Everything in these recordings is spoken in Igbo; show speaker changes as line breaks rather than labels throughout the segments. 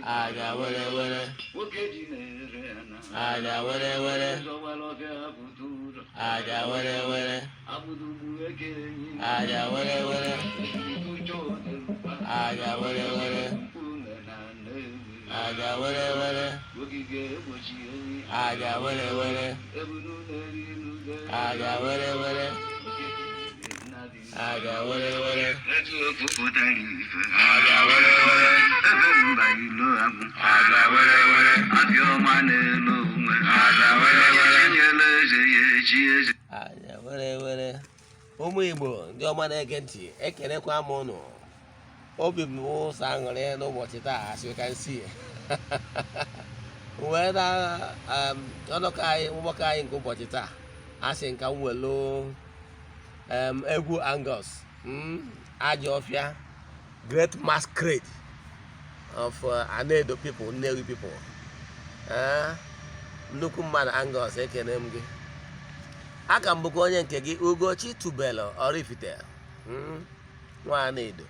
aja were were aja were were aja were were aja were were aja were were aja were were aja were were aja were were aja were were ụmụ Igbo ndị ọma na-ege ntị, ekelekwa m ụnụ. Obi m ụsọ aṅụrị n'ụbọchị taa, as you can see. Wee na ọnọkọ anyị ụgbọkọ anyị nke ụbọchị taa, asị nka m welu egwu Angus, Ajọfịa, great masquerade of Anedo people, Nnewi people. Nnukwu mmadụ Angus, ekene m gị. Aka m bụkwa onye nke gị, Ugochi tubelu Oraifite, Nwa Anedo,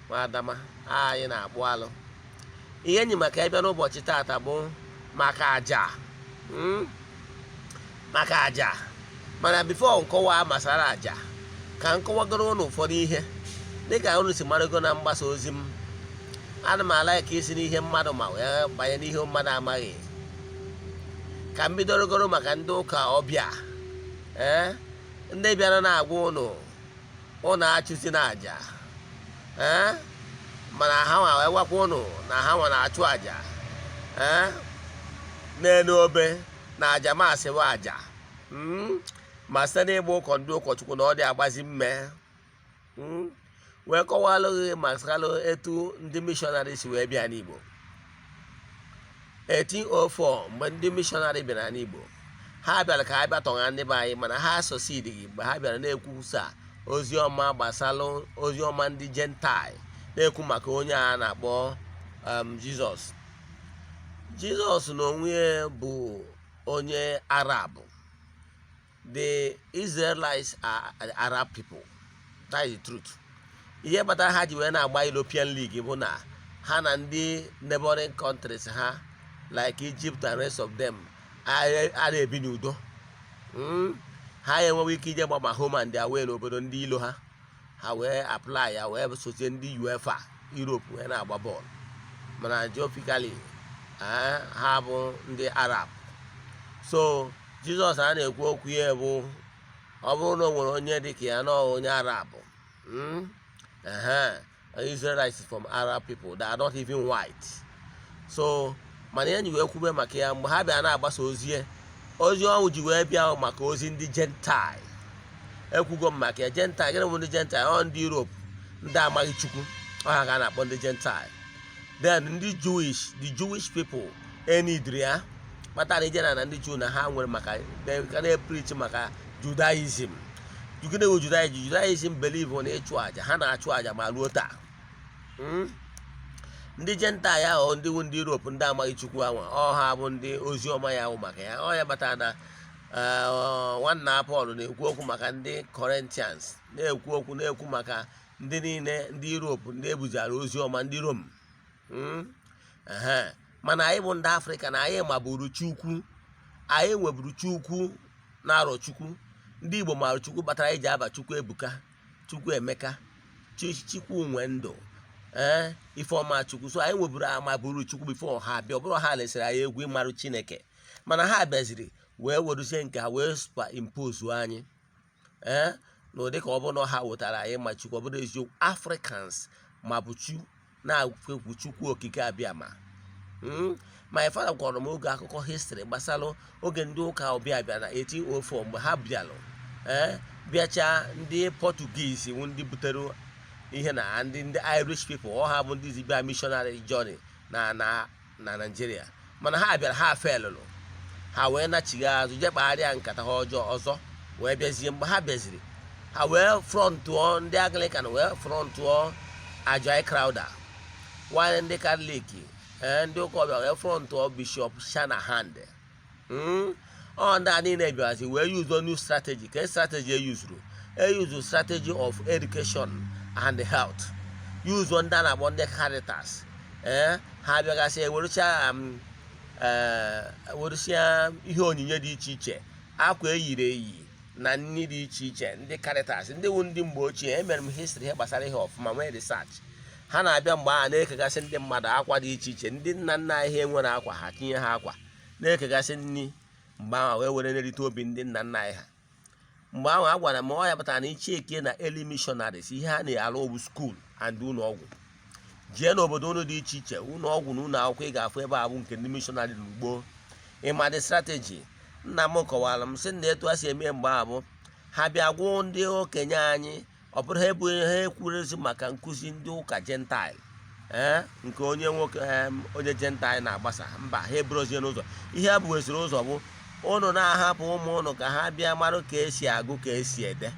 Nwa Adama, anyị na-akpụ alụ. Ihe enyi maka ịbịa n'ụbọchị taata bụ maka aja, maka aja. Mana bifo nkọwa masara aja, ka nkọwagoro ụnụ ụfọdụ ihe dịka ụnụ si marago na mgbasa ozi m. Ana m ala ka isi n'ihe mmadụ ma wee banye n'ihe mmadụ amaghị. Ka m bidorogoro maka ndị ụka ọbịa, ndị bịara na-agwa ụnụ achụzi n'aja, mana ha nwa wee gwakwa ụnụ na ha nwa na-achụ aja, n'elu obe na aja masịwa aja, ma site n'ịgba ụkọ ndị ụkọchukwu na ọ dị agbazi mme. Wee kọwalụghị masalụ etu ndị mishọnarị si wee bịa n'Igbo. 1804 mgbe ndị mishọnarị bịara n'Igbo, ha bịara ka ha bịa tọgha ndị be anyị, mana ha sọsidịghị mgbe ha bịara na-ekwusa ozi ọma gbasalụ ozi ọma ndị Gentile, na-ekwu maka onye a na-akpọ Jizọs. Jizọs n'onwe bụ onye Arab. The Israelites are Arab people. That is the truth. Ihe kpatara ha ji wee na-agba European League bụ na ha na ndị neighboring countries ha like Egypt and rest of them a na-ebi n'udo. Ha enweghị ike ije gbama home and away n'obodo ndị ilo ha. Ha wee apply ya wee sosie ndị UEFA Europe wee na-agba bọọlụ. Mana geographically ha bụ ndị Arab. So Jizọs a na-ekwu okwu ya bụ ọ bụrụ na o nwere onye dịka ya na onye Arab, Israelites from Arab people that are not even white. So mana ya ji wee kwube maka ya mgbe ha bịa na-agbasa ozi ọnwụ ji wee bịa maka ozi ndị Gentile. Ekwugo m maka ya Gentile. Gịnị bụ ndị Gentile? Ọ ndị Europe, ndị amaghị Chukwu, ọ ha ga na-akpọ ndị Gentile. Then ndị the Jewish people enidri ya kpatara ije na ndị Jew na ha nwere maka ka na-epreach maka Judaism. Gịnị bụ Judaism? Judaism believe na ịchụ aja. Ha na-achụ aja ma ruo taa. Ndị Gentile ahụ ndị Europe, ndị amaghị Chukwu anwa, ọ ha bụ ndị ozi ọma ya ahụ maka ya. Ọ ya batara na nwanna Paul na-ekwu okwu maka ndị Corinthians, na-ekwu maka ndị niile ndị Europe ndị ebuzara ozi ọma, ndị Rome. Mana anyị bụ ndị Afrịka na anyị maburu Chukwu, anyị nweburu Chukwu na-arọ Chukwu. Ndị Igbo maara Chukwu batara iji aba Chukwu Ebuka, Chukwu Emeka, Chukwu nwe ndụ, Ifeọma Chukwu. So anyị nweburu amaburu Chukwu bifo ha bịa. Ọ bụrụ ha lesịrị anyị egwu ịmarụ Chineke, mana ha bịaziri wee weruzie nke ha wee superimpose anyị, n'ụdị ka ọ bụrụ na ha wetara anyị ma Chukwu. Ọ bụrụ eziokwu, Africans ma bụ Chu na-ekwu Chukwu okike abịama. My father gwara m oge akụkọ history gbasara oge ndị ụka ọbịa bịa na 1804 mgbe ha bịalụ bịacha ndị Portuguese wụ ndị butere ihe na ndị Irish people. Ọ ha bụ ndị zibia missionary journey na Nigeria, mana ha bịara ha felụlụ, ha wee nachigha azụ je kpagharịa nkata ha ọjọọ ọzọ wee bịazie. Mgbe ha bịaziri, ha wee frontụọ ndị Anglican, wee frontụọ Ajay Crowder, nwanne ndị Catholic, ndị ụka ọbịa wee frontụọ Bishop Shanahan. Ọ ndị a niile bịazi wee use new strategy. Ka strategy use strategy of education and health. Use ndị a na-akpọ ndị Caritas, ha bịagasị ewerụcha ihe onyinye dị iche iche, akwa eyiri eyi na nri dị iche iche. Ndị Caritas, ndị wu ndị mgbe ochie, emere m history ihe gbasara ihe ọfụma, nwee research. Ha na-abịa mgbe ahụ na-ekegasị ndị mmadụ akwa dị iche iche. Ndị nna nna anyị ha enwere akwa, ha tinye ha akwa, na-ekegasị nri mgbe ahụ wee were nerite obi ndị nna nna anyị ha. Mgbe ahụ a gwara m ọ ya pụtara na Ichie na early missionaries ihe ha na-alụ ọgwụ school and ụlọ ọgwụ. Jee n'obodo unu dị iche iche, ụlọ ọgwụ na ụlọ akwụkwọ ị ga-afụ ebe a bụ nke ndị missionary n'ugbo. Ịma dị strategy. Nna m kọwara m sị na etu ha si eme mgbe ahụ bụ ha bịa gwụ ndị okenye anyị, ọ bụrụ ha ebu ha ekwurezi maka nkụzi ndị ụka Gentile nke onye nwoke onye Gentile na-agbasa. Mba, ha eburozie n'ụzọ. Ihe ha bụ weziri ụzọ bụ unu na-ahapụ ụmụ ụnụ ka ha bịa mara ka esi agụ, ka esi ede,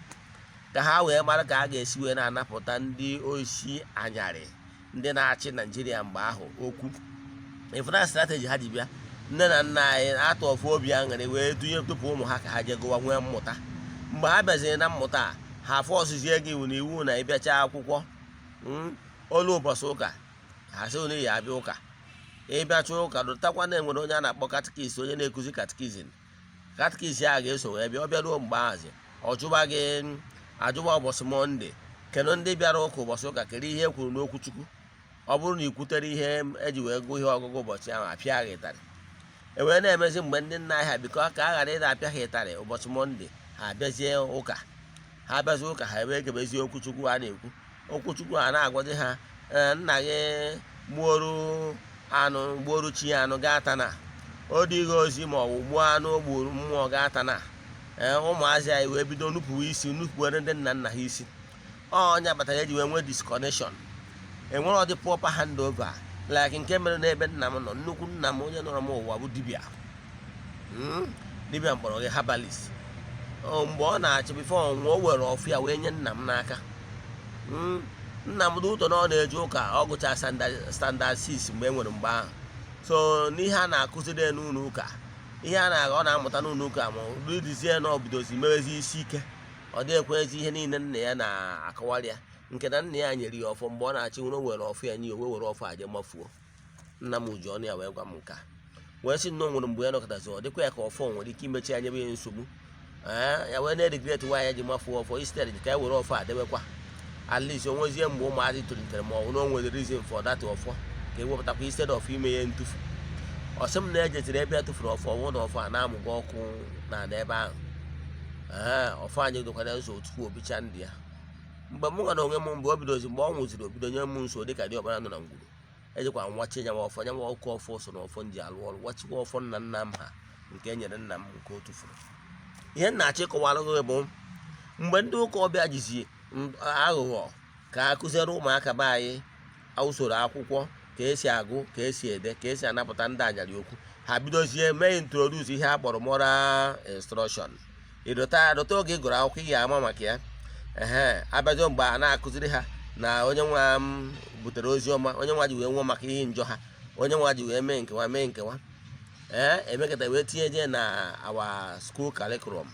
ka ha wee mara ka a ga-esi wee na-anapụta ndị osi anyarị ndị na-achị Naijiria mgbe ahụ okwu. Ifuna strategy ha ji bịa. Nne na nna anyị atụ ọfụ obi aṅụrị wee tupu ụmụ ha ka ha jee gụwa nwee mmụta. Mgbe ha bịaziri na mmụta, ha fọsụzie gị iwu na iwu na ịbịacha akwụkwọ olu ụbọchị ụka, ha sị unu ya abịa ụka. Ịbịacha ụka dụtakwa na enwere onye a na-akpọ katikist, onye na-ekuzi katikizm. Katikist a ga-eso wee bịa. Ọ bịaruo mgbe ahụ ọ jụba gị ajụba ụbọchị Mọnde, kedụ ndị bịara ụka ụbọchị ụka, kedu ihe e kwuru n'okwu Chukwu. Ọ bụrụ na ị kwutere ihe eji wee gụọ ihe ọgụgụ ụbọchị ahụ, apịa gị ịtarị. Wee na-emezi mgbe ndị nna anyị ha bikọ ka a ghara ịda apịa ha ịtarị ụbọchị Mọnde, ha abịazie ụka. Ha abịazie ụka, ha ebe egebezie okwu Chukwu a na-ekwu. Okwu Chukwu a na-agwazi ha nna gị gbuoru chi ya anụ gaa tana, o dịghị ozi ma ọ bụ gbuo anụ o gburu mmụọ gaa tana. Ụmụazị anyị wee bido nupụwa isi, nupụwere ndị nna nna ha isi. Ọnya batara eji wee nwee disconnection. Enwere ọdị proper handover like nke mere n'ebe nna m nọ. Nnukwu nna m onye nọrọ m ụwa bụ dibịa. Dibịa mkpọrọ gị herbalist. Mgbe ọ na-achị bifo ọnwụọ, o were ọfịa wee nye nna m n'aka. Nna m dị ụtọ na ọ na-eje ụka, ọ gụcha standard 6 mgbe e nwere mgbe ahụ. So n'ihe a na-akụziri n'ụlọ ụka, ihe ọ na-amụta n'ụlọ ụka ma ridizie na obidozi mewezi isi ike. Ọ dị ekwezi ihe niile nna ya na-akọwara ya, nke na nna ya nyere ya ọfọ mgbe ọ na-achị nwere were ọfọ ya nye owe were ọfọ aje mafuo. Nna m ji ọnụ ya wee gwa m nka wee sị na o nwere mgbe ya nọkọtazi ọ dịkwa ya ka ọfọ nwere ike imechi ya nyebe ya nsogbu. Ya wee na-regret nwaanyị ya ji mafuo ọfọ instead ka ya were ọfọ adebekwa. At least o nwezie mgbe ụmụazị tolitere ma ọ bụ na o nwere reason for that ọfọ ka ewepụtakwa instead of ime ya ntufu. Ọ sị m na ejetiri ebe ya tụfuru ọfọ ọnwụ na ọfọ a na-amụga ọkụ na ebe ahụ. Ọfọ anyị dokwana nso tupu obicha ndị ya. Mgbe m gwa na onwe m mgbe o bidozi, mgbe ọ nwụziri obido nye m nso dịka dị ọbara nọ na ngwuru. Ejikwa nwachi nya ọfọ, nya ọkụ ọfọ so na ọfọ ndị alụ ọrụ, wachikwa ọfọ nna nna m ha nke e nyere nna m nke o tufuru. Ihe nna-achị kọwara gị bụ mgbe ndị ụka ọbịa jizi aghụghọ ka a kụziere ụmụaka be anyị usoro akwụkwọ, ka esi agụ, ka esi ede, ka esi anapụta ndị anyarị okwu. Ha bidozie mee introduce ihe a kpọrọ moral instruction. Ịdọta oge ị gụrụ akwụkwọ ị ga-ama maka ya. Abịajo mgbe a na-akụziri ha na onye nwa m butere ozi ọma, onye nwa ji wee nwụọ maka ihe njọ ha, onye nwa ji wee mee nkewa. Emekata wee tinyeje na our school curriculum.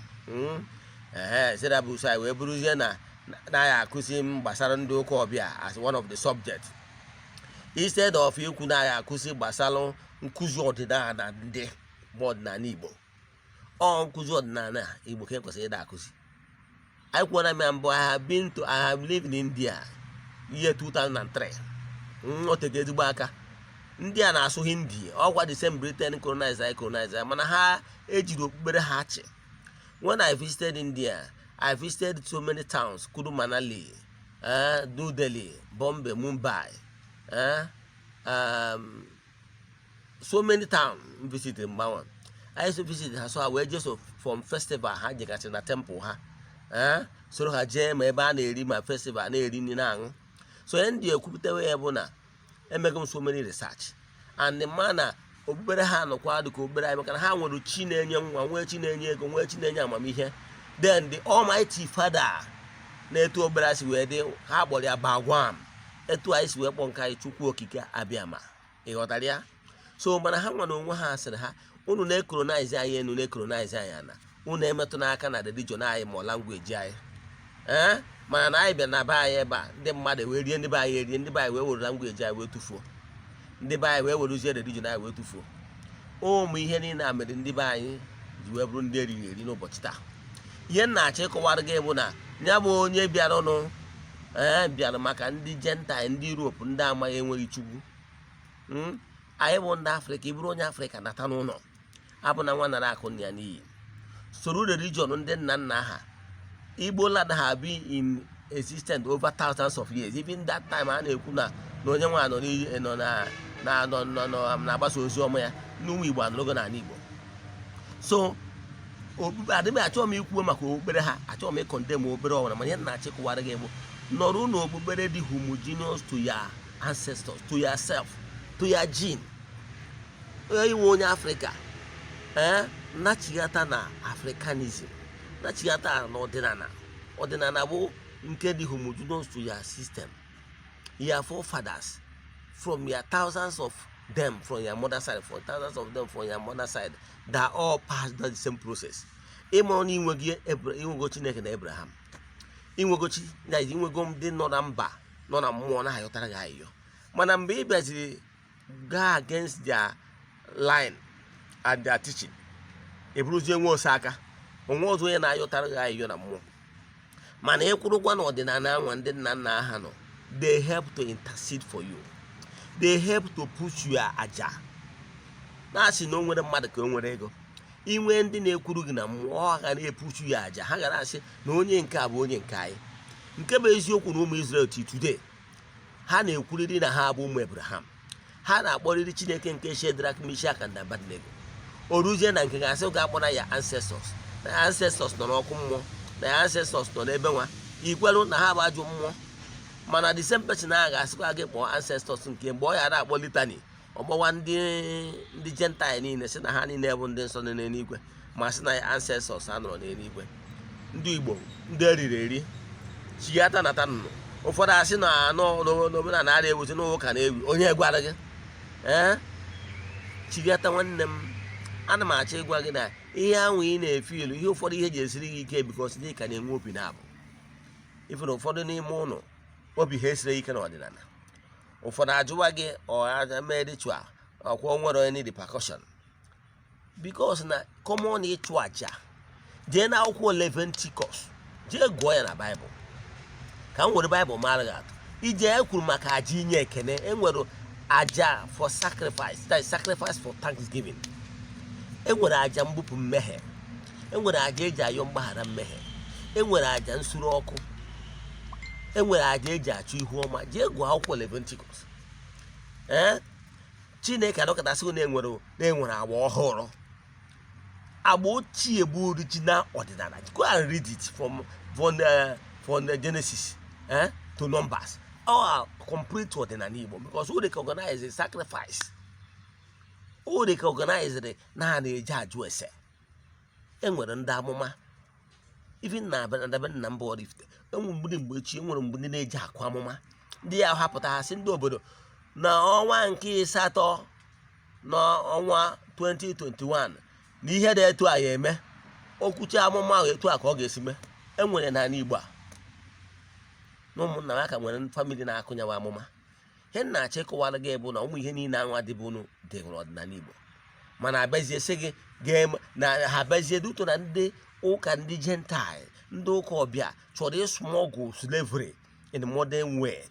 Syllabus anyị wee bụrụzie na ya akụzi gbasara ndị ụka ọbịa as one of the subjects. Instead of ikwu na ya akụzi gbasara nkụzi ọdịnala ndị bụ ọdịnala Igbo. Nkụzi ọdịnala Igbo ka e kwesịrị ịda akụzi. I kwuola m ya mbụ, I have lived in India year 2003. O tege ezigbo aka. Ndị a na-asụ Hindi, ọkwa the same Britain colonizer mana ha ejiri okpukpere ha achị. When I visited India, I visited so many towns, Kudu Manali, New Delhi, Bombay, Mumbai. So many towns visited Mbawan. I used to visit her, so I went just from festival, ha jegasị na temple ha. Soro ha jee ma ebe a na-eri ma festival na-eri nri na-aṅụ. So ndị ekwupụtawe ya bụ na emego m so many research and the mana okpukpere ha nọkwa dị ka okpukpere anyị maka na ha nwere chi na-enye nwa, nwee chi na-enye ego, nwee chi na-enye amamihe. Then the Almighty Father na-etu okpukpere si wee dị, ha kpọrọ ya Bagwam. Etu anyị si wee kpọ nke anyị Chukwu Okike Abịama. Ịghọtara ya? So mana ha nwa na onwe ha sịrị ha, unu na-ekolonize anyị enu, na-ekolonize anyị ana, unu emetụ n'aka na religion anyị ma language anyị. Mana na anyị bịa na be anyị ebe a, ndị mmadụ wee rie ndị be anyị erie, ndị be anyị wee were language anyị wee tufuo. ndị be anyị wee weruzie religion anyị wee tụfuo. Ụmụ ihe niile a mere ndị be anyị ji wee bụrụ ndị eriri eri n'ụbọchị taa. Ihe m na-achọ ịkọwara gị bụ na ya bụ onye bịaranụ bịara maka ndị Gentile, ndị Europe, ndị amaghị enweghị Chukwu. Anyị bụ ndị Afrịka, ị bụrụ onye Afrịka nata n'ụlọ, abụ na nwa nara akụ nna ya n'iyi. Soro religion ndị nna nna ha. Igbo land have been in existence over thousands of years. Even that time a na-ekwu na onye nwa na-agbasa ozi ọma ya n'ụmụ Igbo anọrọgo n'ala Igbo. So adịghị achọghị m ikwu maka okpukpere ha, achọghị m ịkọndem obere ọbụla, mana ihe na-achịkọwara gị bụ nọrọ n'okpukpere dị homogeneous to your ancestors, to yourself, to your gene. Iwe onye Afrịka nachigata na Africanism, nachigata na ọdịnala. Ọdịnala bụ nke dị homogeneous to your system. Your forefathers, from your thousands of them from your mother side, from thousands of them from your mother side, that all passed the same process. Ịmụrụ inwego Chineke na Abraham, inwegochi na inwego ndị nọ na mba nọ na mmụọ na ayọtara gị ayọ. Mana mgbe ị bịaziri go against their line and their teaching, eburuzie nwe ose aka, onwe ọzọ onye na-ayọtara gị ayọ na mmụọ. Mana ịkwụrụkwa na ọdịnala anwa ndị nna nna ha nọ, they help to intercede for you. They help to push your aja. Na-asị na o nwere mmadụ ka o nwere ego. Inwe ndị na-ekwuru gị na mmụọ ha ga na-epuchu ya aja, ha ga na-asị na onye nke a bụ onye nke anyị. Nke bụ eziokwu na ụmụ Israel today, ha na-ekwurịrị na ha bụ ụmụ Abraham. Ha na-akpọrịrị Chineke nke Shedrak, Mishak and Abednego. Oruzie na nke ga-asị ga-akpọrọ ya ancestors. Na ancestors nọ n'ọkụ mmụọ, na ancestors nọ n'ebe nwa. Ikwelu na ha bụ ajọ mmụọ. Mana the same person a ga-asịkwa gị kpọọ ancestors nke mgbe ọ ya na-akpọ litany, ọgbọwa ndị Gentile niile sị na ha niile bụ ndị nsọ n'eluigwe, ma sị na ancestors ha nọrọ n'eluigwe. Ndị Igbo ndị eriri eri chigata nata nnụnụ. Ụfọdụ asị na anọ n'omenala na-arị ewuzi n'ụka na-ewi. Onye gwara gị chigata nwanne m, ana m achọ ịgwa gị na ihe ahụ ị na-efe ilu, ihe ụfọdụ ihe ji esiri gị ike bikos ndị ka na-enwe obi na-abụ ifere ụfọdụ n'ime ụlọ obi ha esiri ike n'ọdịnala. Ụfọdụ ajụwa gị ọha mee ritual ọkwa nwere onye need percussion bikos na common ịchụ aja. Jee na akwụkwọ Leviticus, jee gụọ ya na Bible ka m were Bible mara gị atụ. Ije ekwuru maka aja inye ekene. Enwere aja for sacrifice, that is sacrifice for thanksgiving. Enwere aja mbupụ mmehie, enwere aja eji ayọ mgbaghara mmehie, enwere aja nsure ọkụ, enwere aja eji achụ ihu ọma. Jee gụọ akwụkwọ Leviticus. Chineke adọkọtasị na enwere agba ọhụrụ. Agba ochie bụ original ọdịnala. Go and read it from the Genesis to Numbers. All complete ọdịnala Igbo, because who they organize a sacrifice, who they organize na na-eji ajụ ese. Enwere ndị amụma, even na na mba Oraifite, enwere mgbe echi, enwere mgbe ndị na-eji akwa amụma. Ndị ya hapụta ha si ndị obodo na ọnwa nke asatọ n'ọnwa 2021 na ihe dị etu a ya eme. Okwuche amụma ahụ etu a ka ọ ga-esi mee. Enwere n'ala Igbo a na ụmụnna m aka nwere famili na-akụnyewa amụma. Ihe na-achọ ịkọwara gị bụ na ụmụ ihe niile anwa dịbụnụ dị n'ọdịnala Igbo, mana abazie sị gị na ha abazie duto na ndị ụka ndị Gentile, ndị ụka ọbịa chọrọ ịsmọgụ slavery in modern way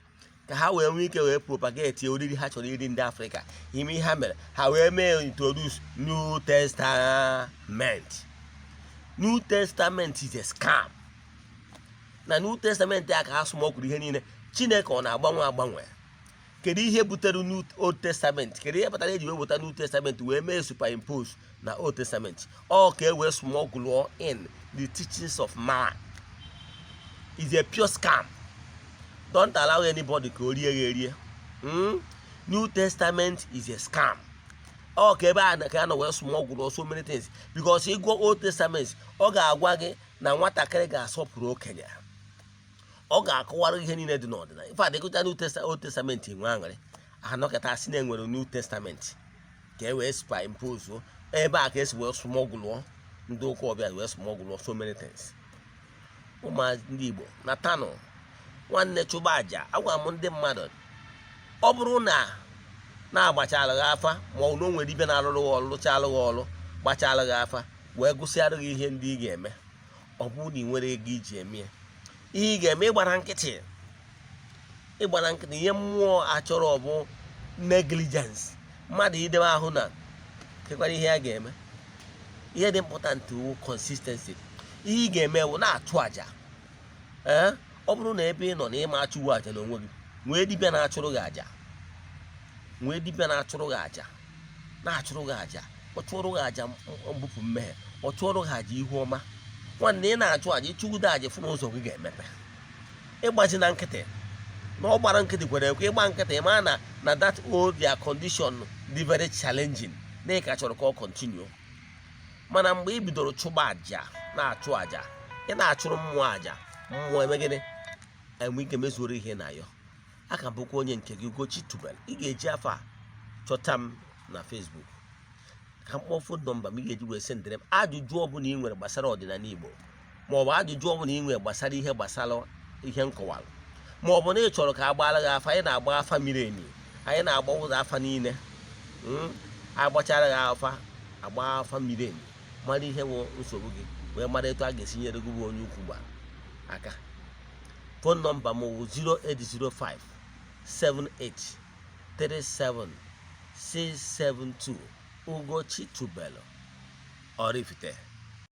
ka ha wee nwee ike wee propagate oriri ha chọrọ iri ndị Afrịka. Ime ihe ha mere, ha wee mee introduce New Testament. New Testament is a scam. Na New Testament a ka ha smọgụrụ ihe niile. Chineke ọ na-agbanwe agbanwe? Kedu ihe butere New Old Testament? Kedu ihe kpatara eji wee weta New Testament wee mee superimpose na Old Testament? Ọ ka e wee smọgụlụọ in the teachings of man. Is a pure scam. Don't allow anybody to erie. New Testament is a scam. Ọ ka ebe a ka a na wee smọgụlụọ so many things, because ị gụọ Old Testament, ọ ga-agwa gị na nwatakịrị ga-asọpụrụ okenye. Ọ ga-akọwara ihe niile dị n'ọdịnala. Ife adịgụcha Old Testament enwe aṅụrị. Anọkọta asị na enwere New Testament ka e wee superimpose ebe a ka esi wee smọgụlụọ ndị ụka ọbịa wee smọgụlụọ so many things. Ụmụazị ndị Igbo natanụ nwanne chụba aja. Agwa m ndị mmadụ, ọ bụrụ na na-agbachala gị afa ma ọ na o nwere ibe na-alụrụ gị ọrụ lụchala gị ọrụ gbachala gị afa wee gụsịara gị ihe ndị ị ga-eme. Ọ bụrụ na ị nwere ego iji eme ya, ihe ị ga-eme ịgbara nkịtị ihe mmụọ achọrọ ọ bụ negligence, mmadụ idebe ahụ na kekwara ihe a ga-eme. Ihe dị important wụ consistency. Ihe ị ga-eme wụ na-achụ àjà. Ọ bụrụ na ebe ị nọ na ịma achụwo àjà n'onwe gị, nwee dibịa na-achụrụ gị àjà, na-achụrụ gị àjà, ọ chụọrụ gị àjà mbupụ mmehie, ọ chụọrụ gị àjà ihu ọma. Nwanne ị na-achụ àjà, ịchụgide àjà fụ na ụzọ gị ga-emepe. Ịgbaji na nkịtị na ọ gbara nkịtị kwere ekwe, ịgba nkịtị ma na that old their condition dị very challenging, na ị ka chọrọ ka ọ continue. Mana mgbe ị bidoro chụba àjà, na-achụ àjà, ị na-achụrụ mmụọ àjà, mmụọ eme gịnị? Enwe ike mezuoro ihe na ya. Aka m bụkwa onye nke gị, Ugochi tubelu. Ị ga-eji afa chọta m na Facebook, ka m kpọọ phone nọmba m ị ga-eji wee sendere m ajụjụ ọbụla ị nwere gbasara ọdịnala Igbo, maọbụ ajụjụ ọbụla ị nwere gbasara ihe ihe nkọwara, maọbụ na ị chọrọ ka a gbaara gị afa. Anyị na-agba afa miri emi, anyị na-agba ụzọ afa niile. Agbachara gị afa, agba afa miri emi, mara ihe bụ nsogbu gị, wee mara etu a ga-esi nyere gị bụ onye ukwu gba aka. Phone nọmba m bụ 0805 78 37 672. Ugochi tubelu, Oraifite.